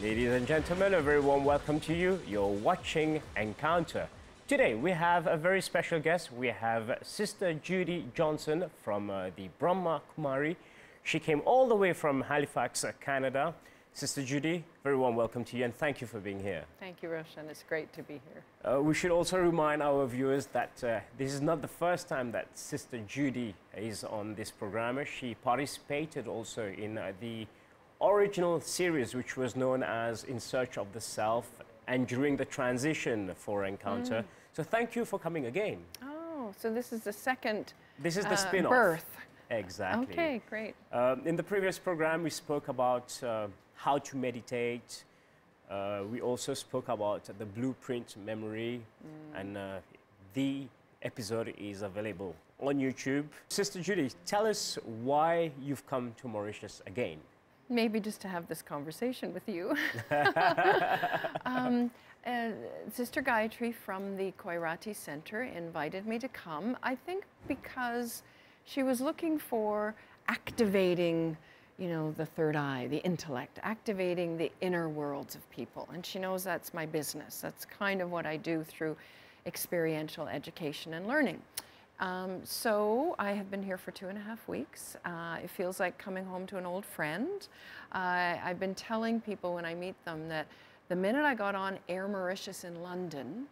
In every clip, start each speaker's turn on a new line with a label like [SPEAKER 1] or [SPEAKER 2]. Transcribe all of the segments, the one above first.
[SPEAKER 1] Ladies and gentlemen, a very warm welcome to you. You're watching Encounter. Today we have a very special guest. We have Sister Judy Johnson from the Brahma Kumari. She came all the way from Halifax, Canada. Sister Judy, very warm welcome to you and thank you for being here.
[SPEAKER 2] Thank you, Roshan. It's great to be here.
[SPEAKER 1] We should also remind our viewers that this is not the first time that Sister Judy is on this program. She participated also in the original series, which was known as In Search of the Self, and during the transition for Encounter. So thank you for coming again.
[SPEAKER 2] Oh, so this is the second
[SPEAKER 1] This is the spin-off.
[SPEAKER 2] birth.
[SPEAKER 1] Exactly.
[SPEAKER 2] Okay, great.
[SPEAKER 1] In the previous program, we spoke about how to meditate. We also spoke about the blueprint memory, and the episode is available on YouTube. Sister Judy, tell us why you've come to Mauritius again.
[SPEAKER 2] Maybe just to have this conversation with you. Sister Gayatri from the Koirati Center invited me to come, I think because she was looking for activating, you know, the third eye, the intellect, activating the inner worlds of people. And she knows that's my business. That's kind of what I do through experiential education and learning. So I have been here for 2.5 weeks. It feels like coming home to an old friend. I've been telling people when I meet them that the minute I got on Air Mauritius in London,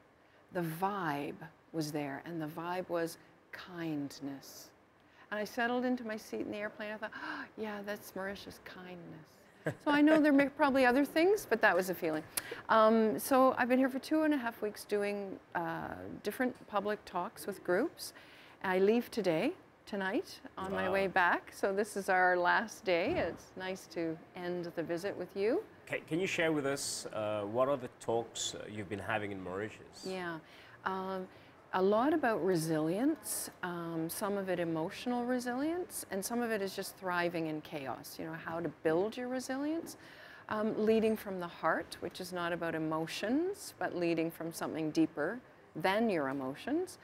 [SPEAKER 2] the vibe was there, and the vibe was kindness. And I settled into my seat in the airplane. I thought, oh, yeah, that's Mauritius, kindness. So I know there may probably other things, but that was a feeling. So I've been here for 2.5 weeks doing different public talks with groups. I leave tonight, on my way back. So this is our last day. It's nice to end the visit with you.
[SPEAKER 1] Can you share with us what are the talks you've been having in Mauritius?
[SPEAKER 2] Yeah. A lot about resilience, some of it emotional resilience, and some of it is just thriving in chaos, you know, how to build your resilience. Leading from the heart, which is not about emotions, but leading from something deeper than your emotions.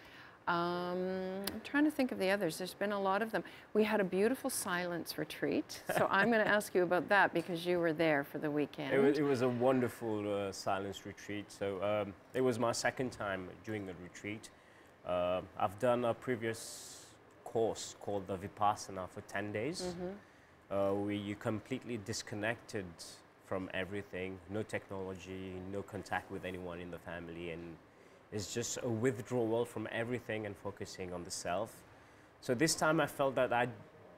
[SPEAKER 2] I'm trying to think of the others. There's been a lot of them. We had a beautiful silence retreat, so I'm going to ask you about that because you were there for the weekend.
[SPEAKER 1] It was a wonderful silence retreat. So it was my second time doing a retreat. I've done a previous course called the Vipassana for 10 days, where you completely disconnected from everything, no technology, no contact with anyone in the family, and it's just a withdrawal from everything and focusing on the self. So this time I felt that I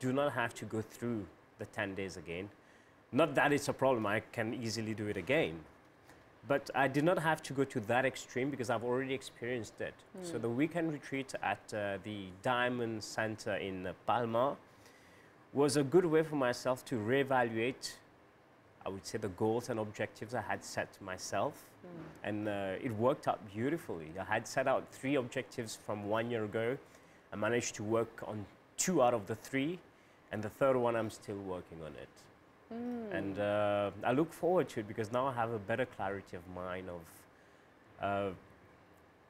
[SPEAKER 1] do not have to go through the 10 days again. Not that it's a problem, I can easily do it again. But I did not have to go to that extreme because I've already experienced it. So the weekend retreat at the Diamond Center in Palma was a good way for myself to reevaluate, I would say, the goals and objectives I had set myself. And it worked out beautifully. I had set out 3 objectives from 1 year ago. I managed to work on 2 out of the 3, and the third one I'm still working on it. And I look forward to it because now I have a better clarity of mind of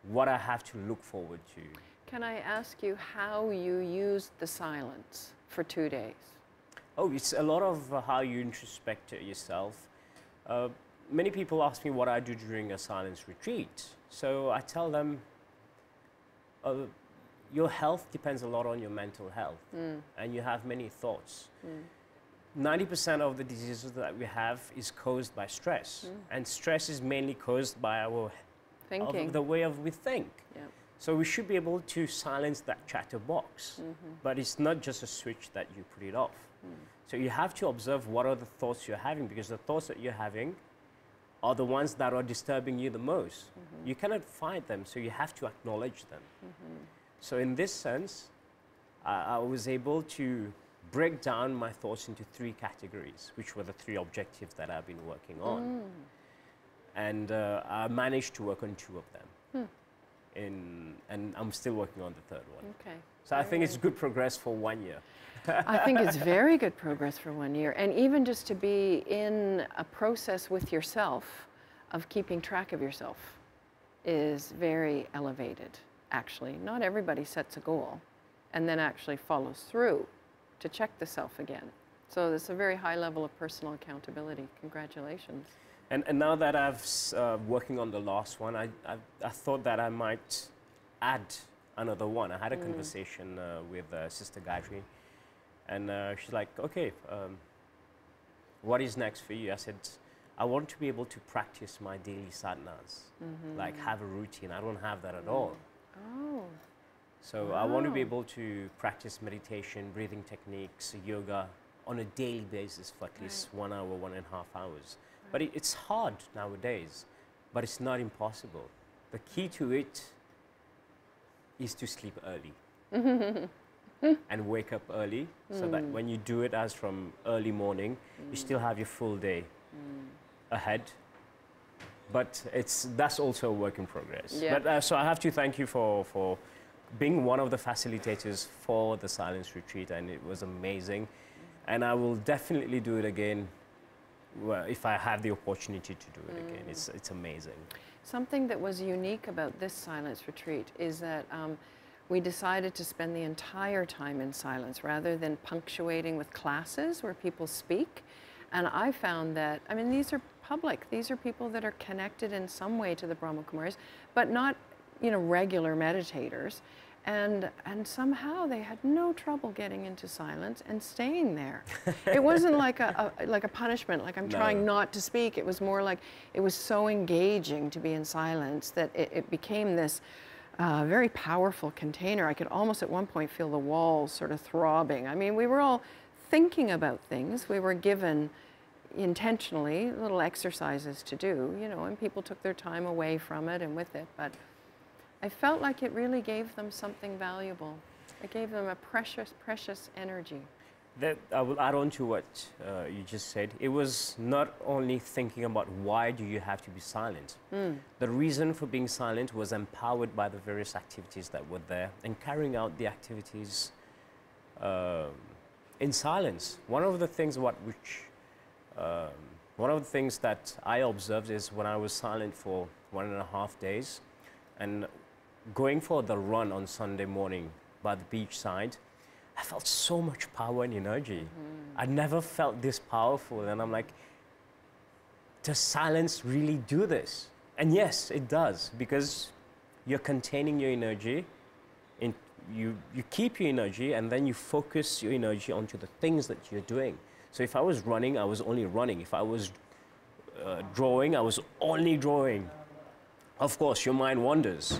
[SPEAKER 1] what I have to look forward to.
[SPEAKER 2] Can I ask you how you used the silence for 2 days?
[SPEAKER 1] Oh, it's a lot of how you introspect yourself. Many people ask me what I do during a silence retreat. So I tell them, your health depends a lot on your mental health, and you have many thoughts. 90% of the diseases that we have is caused by stress, and stress is mainly caused by our
[SPEAKER 2] thinking,
[SPEAKER 1] the way we think.
[SPEAKER 2] Yeah.
[SPEAKER 1] So we should be able to silence that chatterbox, but it's not just a switch that you put it off. So you have to observe what are the thoughts you're having, because the thoughts that you're having are the ones that are disturbing you the most. You cannot fight them, so you have to acknowledge them. So in this sense, I was able to break down my thoughts into 3 categories, which were the 3 objectives that I've been working on. And I managed to work on 2 of them. And I'm still working on the 3rd one.
[SPEAKER 2] Okay.
[SPEAKER 1] So I think it's good progress for 1 year.
[SPEAKER 2] I think it's very good progress for 1 year. And even just to be in a process with yourself of keeping track of yourself is very elevated, actually. Not everybody sets a goal and then actually follows through to check the self again. So it's a very high level of personal accountability. Congratulations.
[SPEAKER 1] And now that I've working on the last one, I thought that I might add another one. I had a conversation with Sister Gayatri, and she's like, okay, what is next for you? I said, I want to be able to practice my daily sadhanas, like have a routine. I don't have that at all.
[SPEAKER 2] Oh.
[SPEAKER 1] So I want to be able to practice meditation, breathing techniques, yoga on a daily basis for at least 1 hour, 1.5 hours. But it's hard nowadays, but it's not impossible. The key to it is to sleep early and wake up early so that when you do it as from early morning, you still have your full day ahead. But that's also a work in progress.
[SPEAKER 2] Yeah.
[SPEAKER 1] But, so I have to thank you for being one of the facilitators for the Silence Retreat, and it was amazing. And I will definitely do it again if I have the opportunity to do it again. It's amazing.
[SPEAKER 2] Something that was unique about this Silence Retreat is that we decided to spend the entire time in silence rather than punctuating with classes where people speak. And I found that, I mean, these are public. These are people that are connected in some way to the Brahma Kumaris, but not, you know, regular meditators. And somehow they had no trouble getting into silence and staying there. It wasn't like a punishment, like I'm trying not to speak. It was more like it was so engaging to be in silence that it became this very powerful container. I could almost at one point feel the walls sort of throbbing. I mean, we were all thinking about things. We were given intentionally little exercises to do, you know, and people took their time away from it and with it. But I felt like it really gave them something valuable. It gave them a precious, precious energy.
[SPEAKER 1] That I will add on to what you just said. It was not only thinking about why do you have to be silent. The reason for being silent was empowered by the various activities that were there and carrying out the activities in silence. One of the things that I observed is when I was silent for 1.5 days and going for the run on Sunday morning by the beachside, I felt so much power and energy. I never felt this powerful, and I'm like, does silence really do this? And yes, it does, because you're containing your energy, you keep your energy, and then you focus your energy onto the things that you're doing. So if I was running, I was only running. If I was drawing, I was only drawing. Of course, your mind wanders.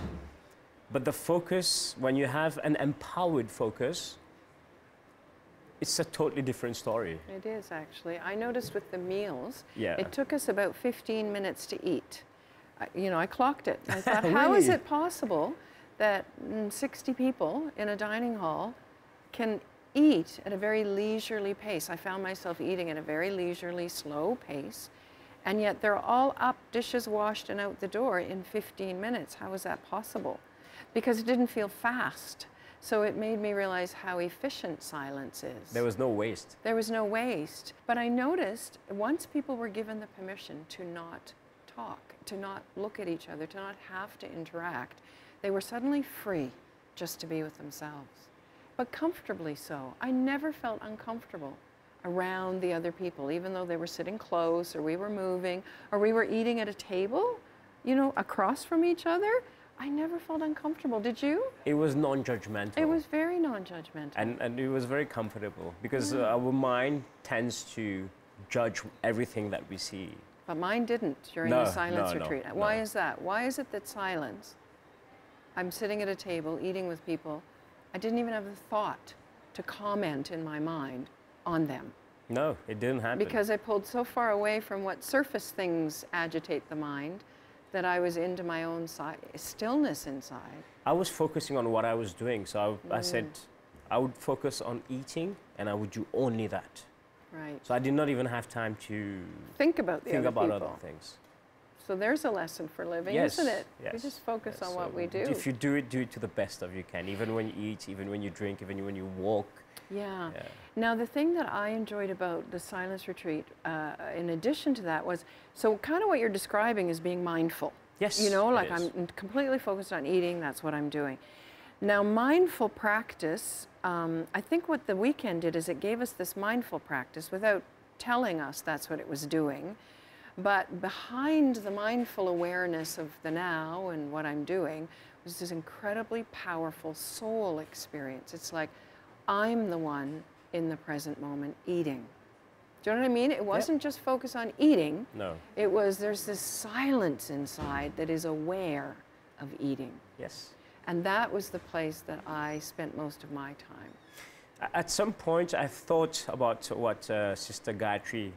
[SPEAKER 1] But the focus, when you have an empowered focus, it's a totally different story.
[SPEAKER 2] It is, actually. I noticed with the meals,
[SPEAKER 1] Yeah.
[SPEAKER 2] it took us about 15 minutes to eat. You know, I clocked it. I thought,
[SPEAKER 1] Really?
[SPEAKER 2] how is it possible that 60 people in a dining hall can eat at a very leisurely pace? I found myself eating at a very leisurely, slow pace, and yet they're all up, dishes washed and out the door in 15 minutes. How is that possible? Because it didn't feel fast. So it made me realize how efficient silence is.
[SPEAKER 1] There was no waste.
[SPEAKER 2] There was no waste. But I noticed once people were given the permission to not talk, to not look at each other, to not have to interact, they were suddenly free just to be with themselves. But comfortably so. I never felt uncomfortable around the other people, even though they were sitting close, or we were moving, or we were eating at a table, you know, across from each other. I never felt uncomfortable. Did you?
[SPEAKER 1] It was non-judgmental.
[SPEAKER 2] It was very non-judgmental.
[SPEAKER 1] And it was very comfortable, because our mind tends to judge everything that we see.
[SPEAKER 2] But mine didn't during
[SPEAKER 1] No,
[SPEAKER 2] the silence
[SPEAKER 1] no,
[SPEAKER 2] retreat.
[SPEAKER 1] no.
[SPEAKER 2] Why is that? Why is it that silence, I'm sitting at a table eating with people, I didn't even have the thought to comment in my mind on them.
[SPEAKER 1] No, it didn't happen.
[SPEAKER 2] Because I pulled so far away from what surface things agitate the mind that I was into my own stillness inside.
[SPEAKER 1] I was focusing on what I was doing. So I said I would focus on eating, and I would do only that.
[SPEAKER 2] Right.
[SPEAKER 1] So I did not even have time to
[SPEAKER 2] Think about the other people.
[SPEAKER 1] other things.
[SPEAKER 2] So there's a lesson for living,
[SPEAKER 1] Yes,
[SPEAKER 2] isn't it?
[SPEAKER 1] yes,
[SPEAKER 2] We just focus
[SPEAKER 1] yes.
[SPEAKER 2] on what
[SPEAKER 1] So
[SPEAKER 2] we do.
[SPEAKER 1] If you do it to the best of you can, even when you eat, even when you drink, even when you walk.
[SPEAKER 2] Yeah.
[SPEAKER 1] Yeah.
[SPEAKER 2] Now, the thing that I enjoyed about the silence retreat, in addition to that, was, so kind of what you're describing is being mindful.
[SPEAKER 1] Yes,
[SPEAKER 2] You know,
[SPEAKER 1] it
[SPEAKER 2] like
[SPEAKER 1] is.
[SPEAKER 2] I'm completely focused on eating, that's what I'm doing. Now, mindful practice, I think what the weekend did is it gave us this mindful practice without telling us that's what it was doing. But behind the mindful awareness of the now and what I'm doing was this incredibly powerful soul experience. It's like I'm the one in the present moment eating. Do you know what I mean? It wasn't just focus on eating.
[SPEAKER 1] No.
[SPEAKER 2] It was, there's this silence inside that is aware of eating.
[SPEAKER 1] Yes.
[SPEAKER 2] And that was the place that I spent most of my time.
[SPEAKER 1] At some point, I thought about what Sister Gayatri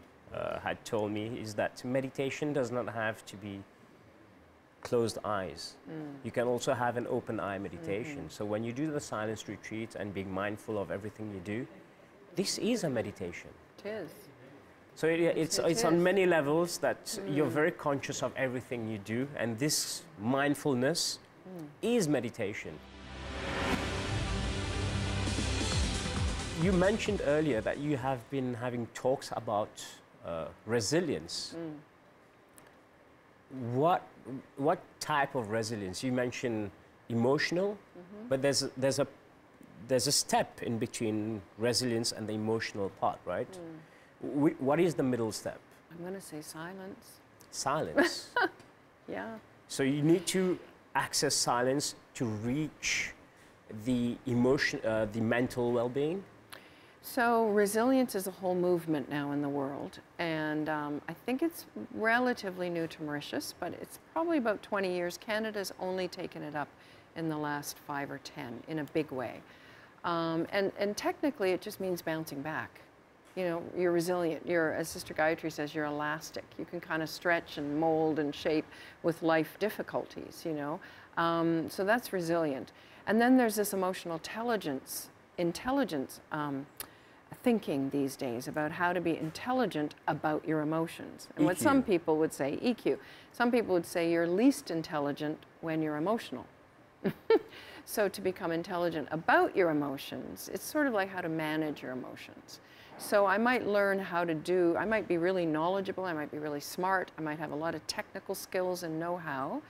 [SPEAKER 1] had told me, is that meditation does not have to be closed eyes. You can also have an open eye meditation. So when you do the silence retreat and being mindful of everything you do, this is a meditation.
[SPEAKER 2] It is.
[SPEAKER 1] So it's on many levels that you're very conscious of everything you do, and this mindfulness is meditation. You mentioned earlier that you have been having talks about resilience. What type of resilience? You mentioned emotional, but there's a step in between resilience and the emotional part, right? What is the middle step?
[SPEAKER 2] I'm going to say silence.
[SPEAKER 1] Silence.
[SPEAKER 2] Yeah.
[SPEAKER 1] So you need to access silence to reach the emotion, the mental well-being.
[SPEAKER 2] So resilience is a whole movement now in the world, and I think it's relatively new to Mauritius, but it's probably about 20 years. Canada's only taken it up in the last 5 or 10 in a big way. And technically it just means bouncing back. You know, you're resilient. You're, as Sister Gayatri says, you're elastic. You can kind of stretch and mold and shape with life difficulties, you know. So that's resilient. And then there's this emotional intelligence thinking these days about how to be intelligent about your emotions. And what some people would say, EQ. Some people would say you're least intelligent when you're emotional. So to become intelligent about your emotions, it's sort of like how to manage your emotions. So I might learn how to do, I might be really knowledgeable, I might be really smart, I might have a lot of technical skills and know-how,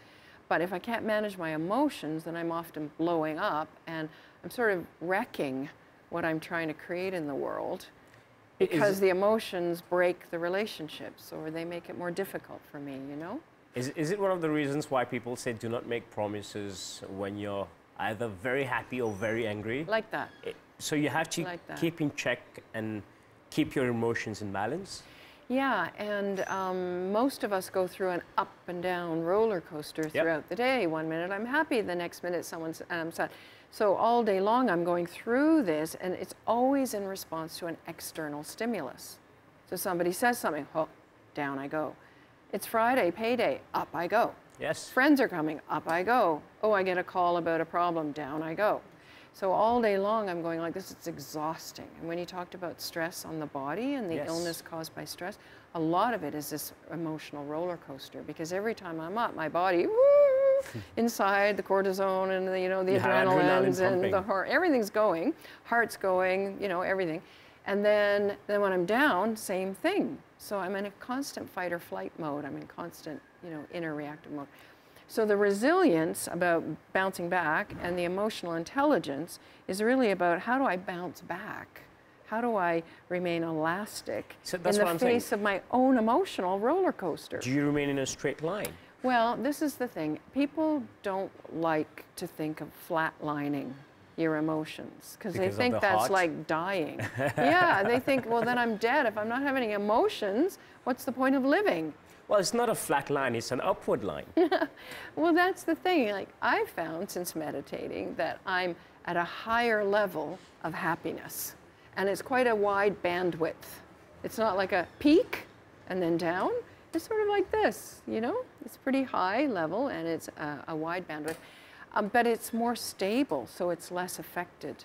[SPEAKER 2] but if I can't manage my emotions, then I'm often blowing up and I'm sort of wrecking what I'm trying to create in the world because the emotions break the relationships or they make it more difficult for me, you know?
[SPEAKER 1] Is it one of the reasons why people say do not make promises when you're either very happy or very angry?
[SPEAKER 2] Like that.
[SPEAKER 1] So you have to keep in check and keep your emotions in balance?
[SPEAKER 2] Yeah, and most of us go through an up and down roller coaster throughout the day. One minute I'm happy, the next minute I'm sad. So all day long I'm going through this, and it's always in response to an external stimulus. So somebody says something, oh, down I go. It's Friday, payday, up I go.
[SPEAKER 1] Yes.
[SPEAKER 2] Friends are coming, up I go. Oh, I get a call about a problem, down I go. So all day long I'm going like this, it's exhausting. And when you talked about stress on the body and the illness caused by stress, a lot of it is this emotional roller coaster, because every time I'm up, my body, woo, inside the cortisone and the, you know, the adrenalines and the heart, everything's going, heart's going, you know, everything. And then when I'm down, same thing. So I'm in a constant fight or flight mode. I'm in constant, you know, inner reactive mode. So the resilience about bouncing back and the emotional intelligence is really about how do I bounce back? How do I remain elastic in the face of my own emotional roller coaster?
[SPEAKER 1] Do you remain in a straight line?
[SPEAKER 2] Well, this is the thing. People don't like to think of flatlining your emotions because they think that's like dying. Yeah, they think, well, then I'm dead. If I'm not having any emotions, what's the point of living?
[SPEAKER 1] Well, it's not a flat line, it's an upward line.
[SPEAKER 2] Well, that's the thing. Like, I've found since meditating that I'm at a higher level of happiness. And it's quite a wide bandwidth. It's not like a peak and then down. It's sort of like this, you know? It's pretty high level and it's a wide bandwidth. But it's more stable, so it's less affected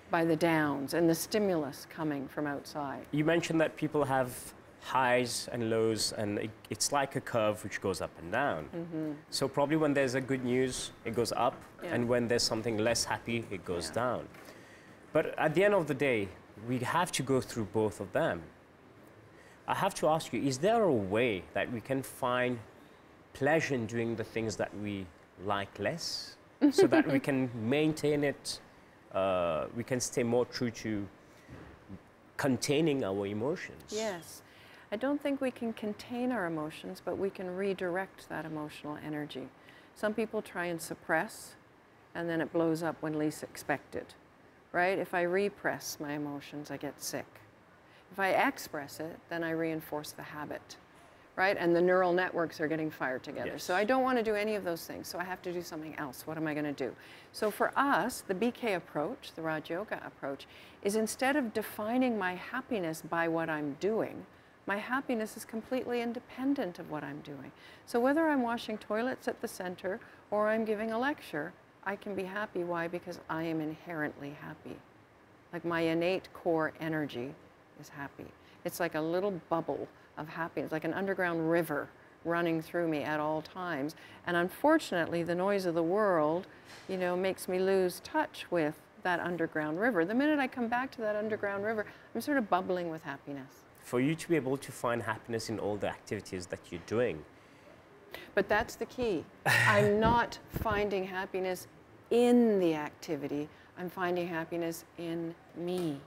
[SPEAKER 2] by the downs and the stimulus coming from outside.
[SPEAKER 1] You mentioned that people have highs and lows, and it's like a curve which goes up and down. So probably when there's a good news, it goes up, and when there's something less happy, it goes down. But at the end of the day, we have to go through both of them. I have to ask you, is there a way that we can find pleasure in doing the things that we like less, so that we can maintain it, we can stay more true to containing our emotions?
[SPEAKER 2] Yes. I don't think we can contain our emotions, but we can redirect that emotional energy. Some people try and suppress, and then it blows up when least expected, right? If I repress my emotions, I get sick. If I express it, then I reinforce the habit, right? And the neural networks are getting fired together.
[SPEAKER 1] Yes.
[SPEAKER 2] So I don't want to do any of those things. So I have to do something else. What am I going to do? So for us, the BK approach, the Raj Yoga approach, is instead of defining my happiness by what I'm doing, my happiness is completely independent of what I'm doing. So whether I'm washing toilets at the center or I'm giving a lecture, I can be happy. Why? Because I am inherently happy. Like my innate core energy is happy. It's like a little bubble of happiness, like an underground river running through me at all times. And unfortunately, the noise of the world, you know, makes me lose touch with that underground river. The minute I come back to that underground river, I'm sort of bubbling with happiness.
[SPEAKER 1] For you to be able to find happiness in all the activities that you're doing.
[SPEAKER 2] But that's the key. I'm not finding happiness in the activity. I'm finding happiness in me.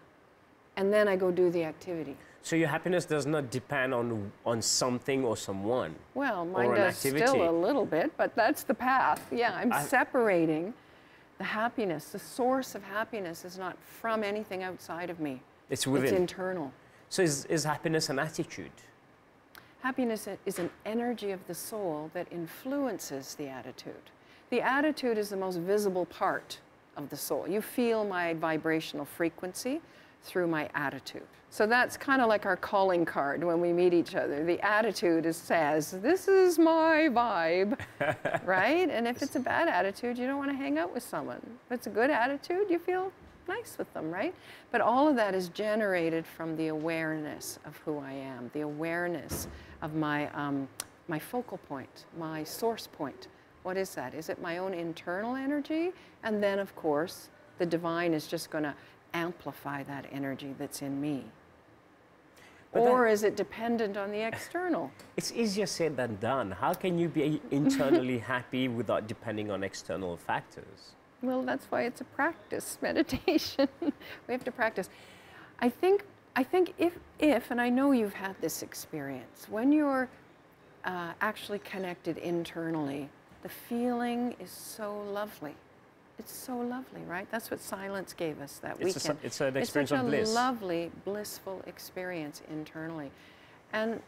[SPEAKER 2] And then I go do the activity.
[SPEAKER 1] So your happiness does not depend on something or someone.
[SPEAKER 2] Well, mine
[SPEAKER 1] or an
[SPEAKER 2] does
[SPEAKER 1] activity.
[SPEAKER 2] still a little bit, but that's the path. Yeah, I'm separating the happiness. The source of happiness is not from anything outside of me.
[SPEAKER 1] It's within.
[SPEAKER 2] It's internal.
[SPEAKER 1] So is happiness an attitude?
[SPEAKER 2] Happiness is an energy of the soul that influences the attitude. The attitude is the most visible part of the soul. You feel my vibrational frequency through my attitude. So that's kind of like our calling card when we meet each other. The attitude says, this is my vibe, right? And if it's a bad attitude, you don't want to hang out with someone. If it's a good attitude, you feel nice with them, right? But all of that is generated from the awareness of who I am, the awareness of my, my focal point, my source point. What is that? Is it my own internal energy? And then, of course, the divine is just going to amplify that energy that's in me.
[SPEAKER 1] But
[SPEAKER 2] or is it dependent on the external?
[SPEAKER 1] It's easier said than done. How can you be internally happy without depending on external factors?
[SPEAKER 2] Well, that's why it's a practice, meditation. We have to practice. I think if, and I know you've had this experience, when you're actually connected internally, the feeling is so lovely. It's so lovely, right? That's what silence gave us that weekend.
[SPEAKER 1] It's an experience of bliss.
[SPEAKER 2] It's such a lovely, blissful experience internally. And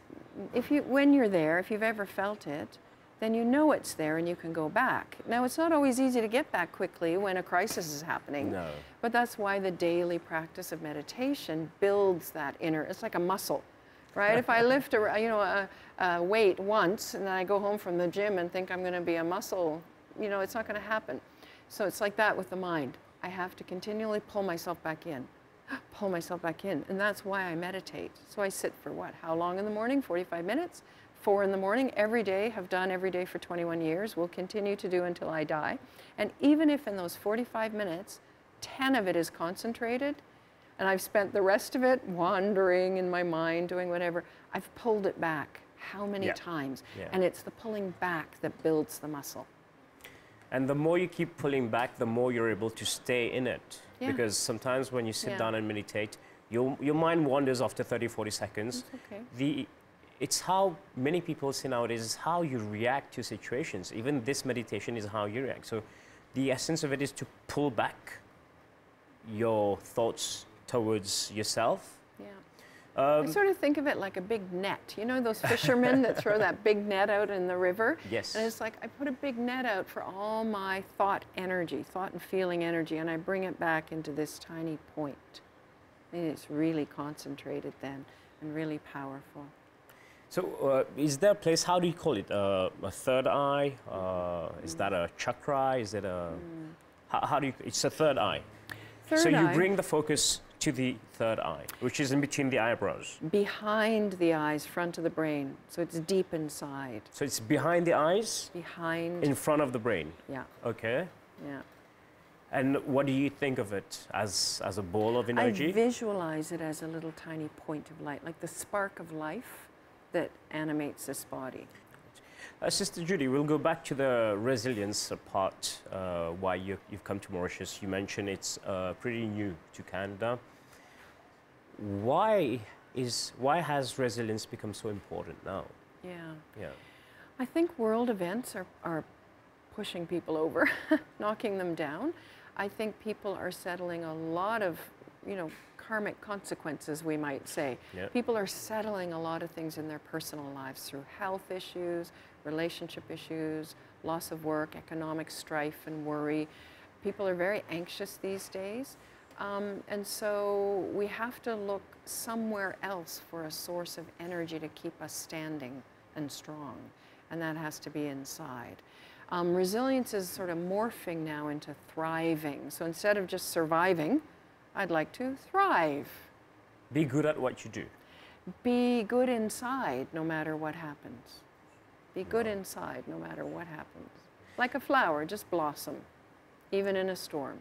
[SPEAKER 2] when you're there, if you've ever felt it, then you know it's there and you can go back. Now, it's not always easy to get back quickly when a crisis is happening.
[SPEAKER 1] No.
[SPEAKER 2] But that's why the daily practice of meditation builds that inner, it's like a muscle, right? If I lift a weight once and then I go home from the gym and think I'm going to be a muscle, you know, it's not going to happen. So it's like that with the mind. I have to continually pull myself back in, pull myself back in. And that's why I meditate. So I sit for what? How long in the morning? 45 minutes? 4 in the morning, every day, have done every day for 21 years, will continue to do until I die. And even if in those 45 minutes, 10 of it is concentrated, and I've spent the rest of it wandering in my mind, doing whatever, I've pulled it back how many times?
[SPEAKER 1] Yeah.
[SPEAKER 2] And it's the pulling back that builds the muscle.
[SPEAKER 1] And the more you keep pulling back, the more you're able to stay in it.
[SPEAKER 2] Yeah.
[SPEAKER 1] Because sometimes when you sit
[SPEAKER 2] Yeah.
[SPEAKER 1] down and meditate, your mind wanders after 30, 40 seconds.
[SPEAKER 2] That's okay.
[SPEAKER 1] It's how many people say nowadays is how you react to situations. Even this meditation is how you react. So the essence of it is to pull back your thoughts towards yourself.
[SPEAKER 2] Yeah. I sort of think of it like a big net. You know those fishermen that throw that big net out in the river?
[SPEAKER 1] Yes.
[SPEAKER 2] And it's like I put a big net out for all my thought energy, thought and feeling energy, and I bring it back into this tiny point. And it's really concentrated then and really powerful.
[SPEAKER 1] So is there a place, how do you call it? A third eye? Is that a chakra? Is it a... How do you... It's a third eye.
[SPEAKER 2] Third eye.
[SPEAKER 1] You bring the focus to the third eye, which is in between the eyebrows.
[SPEAKER 2] Behind the eyes, front of the brain. So it's deep inside.
[SPEAKER 1] So it's behind the eyes?
[SPEAKER 2] Behind.
[SPEAKER 1] In front of the brain?
[SPEAKER 2] Yeah.
[SPEAKER 1] Okay.
[SPEAKER 2] Yeah.
[SPEAKER 1] And what do you think of it as a ball of energy?
[SPEAKER 2] I visualize it as a little tiny point of light, like the spark of life that animates this body.
[SPEAKER 1] Sister Judy, we'll go back to the resilience part, why you've come to Mauritius. You mentioned it's pretty new to Canada. Why is why has resilience become so important now?
[SPEAKER 2] Yeah.
[SPEAKER 1] Yeah.
[SPEAKER 2] I think world events are pushing people over, knocking them down. I think people are settling a lot of, you know, karmic consequences, we might say.
[SPEAKER 1] Yep.
[SPEAKER 2] People are settling a lot of things in their personal lives through health issues, relationship issues, loss of work, economic strife and worry. People are very anxious these days. And so we have to look somewhere else for a source of energy to keep us standing and strong. And that has to be inside. Resilience is sort of morphing now into thriving. So instead of just surviving, I'd like to thrive.
[SPEAKER 1] Be good at what you do.
[SPEAKER 2] Be good inside no matter what happens. Be good inside no matter what happens. Like a flower, just blossom, even in a storm.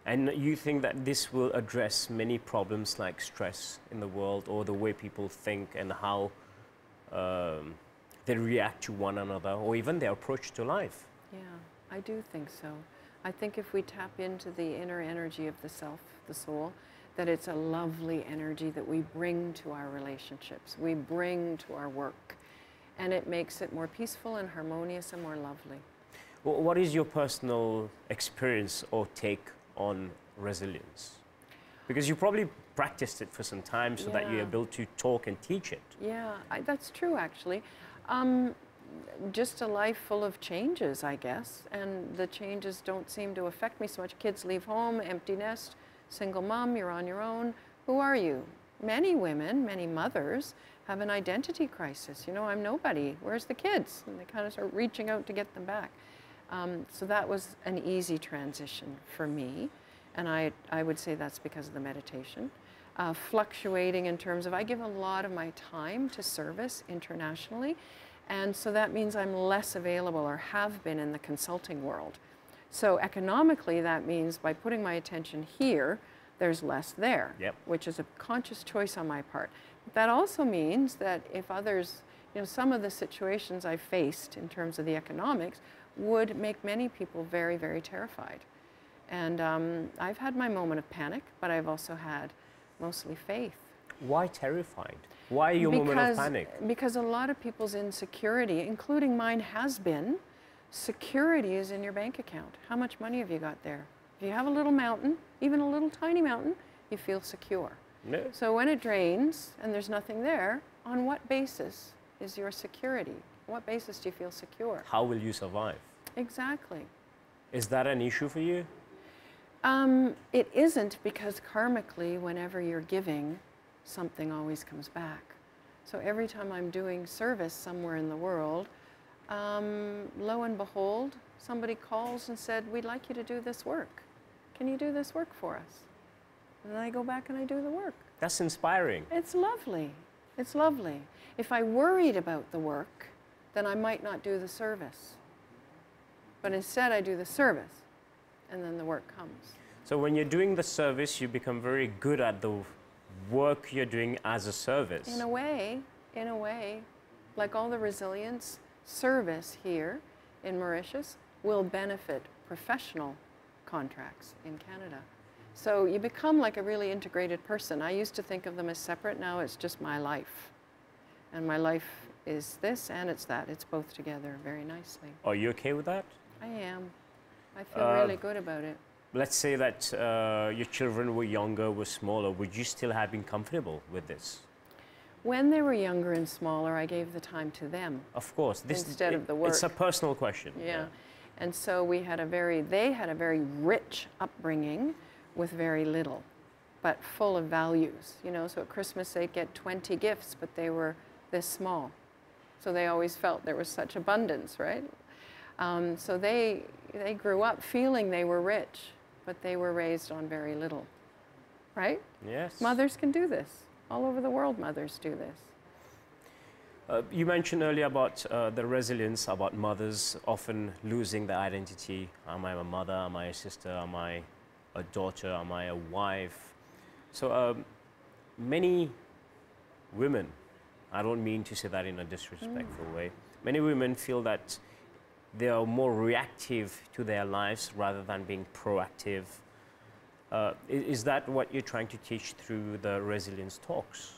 [SPEAKER 1] And you think that this will address many problems like stress in the world, or the way people think and how they react to one another, or even their approach to life?
[SPEAKER 2] Yeah, I do think so. I think if we tap into the inner energy of the self, the soul, that it's a lovely energy that we bring to our relationships, we bring to our work, and it makes it more peaceful and harmonious and more lovely.
[SPEAKER 1] Well, what is your personal experience or take on resilience? Because you probably practiced it for some time so that you're able to talk and teach it.
[SPEAKER 2] Yeah, that's true actually. Just a life full of changes, I guess, and the changes don't seem to affect me so much. Kids leave home, empty nest, single mom, you're on your own. Who are you? Many women, many mothers have an identity crisis. You know, I'm nobody. Where's the kids? And they kind of start reaching out to get them back. So that was an easy transition for me, and I would say that's because of the meditation. Fluctuating in terms of, I give a lot of my time to service internationally, and so that means I'm less available, or have been, in the consulting world. So economically, that means by putting my attention here, there's less there, which is a conscious choice on my part. But that also means that if others, you know, some of the situations I've faced in terms of the economics would make many people very, very terrified. And I've had my moment of panic, but I've also had mostly faith.
[SPEAKER 1] Why terrified? Why your moment of panic?
[SPEAKER 2] Because a lot of people's insecurity, including mine, has been, security is in your bank account. How much money have you got there? If you have a little mountain, even a little tiny mountain, you feel secure.
[SPEAKER 1] Yeah.
[SPEAKER 2] So when it drains and there's nothing there, on what basis is your security? On what basis do you feel secure?
[SPEAKER 1] How will you survive?
[SPEAKER 2] Exactly.
[SPEAKER 1] Is that an issue for you?
[SPEAKER 2] It isn't, because karmically, whenever you're giving, something always comes back. So every time I'm doing service somewhere in the world, lo and behold, somebody calls and said, we'd like you to do this work. Can you do this work for us? And then I go back and I do the work.
[SPEAKER 1] That's inspiring.
[SPEAKER 2] It's lovely. It's lovely. If I worried about the work, then I might not do the service. But instead I do the service, and then the work comes.
[SPEAKER 1] So when you're doing the service, you become very good at the work you're doing as a service.
[SPEAKER 2] In a way, like all the resilience, service here in Mauritius will benefit professional contracts in Canada. So you become like a really integrated person. I used to think of them as separate. Now it's just my life. And my life is this and it's that. It's both together very nicely.
[SPEAKER 1] Are you okay with that?
[SPEAKER 2] I am. I feel really good about it.
[SPEAKER 1] Let's say that your children were younger, were smaller. Would you still have been comfortable with this?
[SPEAKER 2] When they were younger and smaller, I gave the time to them.
[SPEAKER 1] Of course.
[SPEAKER 2] Instead of the work.
[SPEAKER 1] It's a personal question.
[SPEAKER 2] Yeah. And so they had a very rich upbringing with very little, but full of values. You know, so at Christmas they'd get 20 gifts, but they were this small. So they always felt there was such abundance, right? So they grew up feeling they were rich, but they were raised on very little, right?
[SPEAKER 1] Yes.
[SPEAKER 2] Mothers can do this. All over the world, mothers do this.
[SPEAKER 1] You mentioned earlier about the resilience, about mothers often losing their identity. Am I a mother? Am I a sister? Am I a daughter? Am I a wife? So many women, I don't mean to say that in a disrespectful way, many women feel that they are more reactive to their lives rather than being proactive. Is that what you're trying to teach through the resilience talks?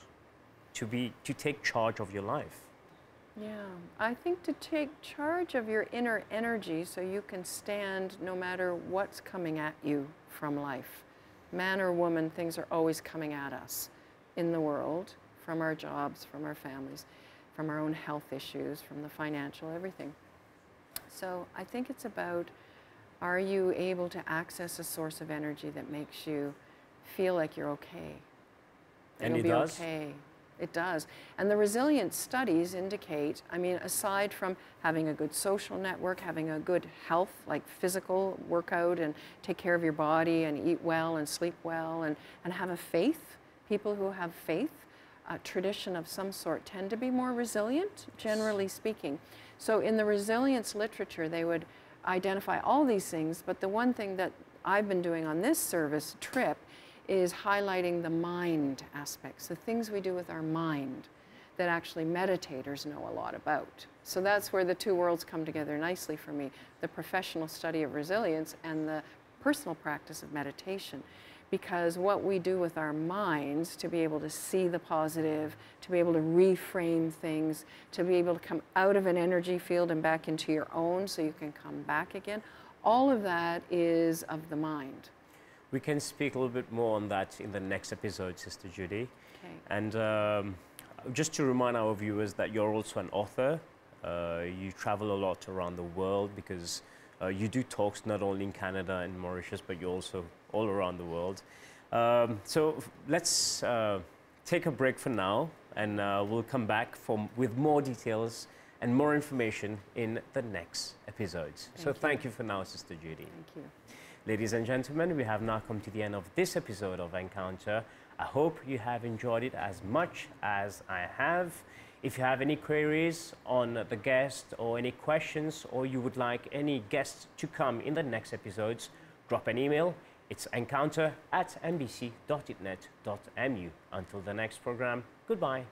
[SPEAKER 1] to take charge of your life.
[SPEAKER 2] Yeah, I think to take charge of your inner energy so you can stand no matter what's coming at you from life. Man or woman, things are always coming at us in the world, from our jobs, from our families, from our own health issues, from the financial, everything. So I think it's about, are you able to access a source of energy that makes you feel like you're okay?
[SPEAKER 1] And
[SPEAKER 2] you'll
[SPEAKER 1] it
[SPEAKER 2] be
[SPEAKER 1] does?
[SPEAKER 2] okay. It does. And the resilience studies indicate, I mean, aside from having a good social network, having a good health, like physical workout and take care of your body and eat well and sleep well and have a faith, people who have faith, a tradition of some sort, tend to be more resilient, generally speaking. So in the resilience literature, they would identify all these things, but the one thing that I've been doing on this service trip is highlighting the mind aspects, the things we do with our mind that actually meditators know a lot about. So that's where the two worlds come together nicely for me, the professional study of resilience and the personal practice of meditation. Because what we do with our minds to be able to see the positive, to be able to reframe things, to be able to come out of an energy field and back into your own so you can come back again, all of that is of the mind.
[SPEAKER 1] We can speak a little bit more on that in the next episode, Sister Judy.
[SPEAKER 2] Okay.
[SPEAKER 1] And just to remind our viewers that you're also an author. You travel a lot around the world because you do talks not only in Canada and Mauritius, but you're also all around the world. So let's take a break for now, and we'll come back with more details and more information in the next episodes. So thank you for now, Sister Judy.
[SPEAKER 2] Thank you.
[SPEAKER 1] Ladies and gentlemen, we have now come to the end of this episode of Encounter. I hope you have enjoyed it as much as I have. If you have any queries on the guest or any questions, or you would like any guests to come in the next episodes, drop an email. It's encounter@mbc.itnet.mu. Until the next program, goodbye.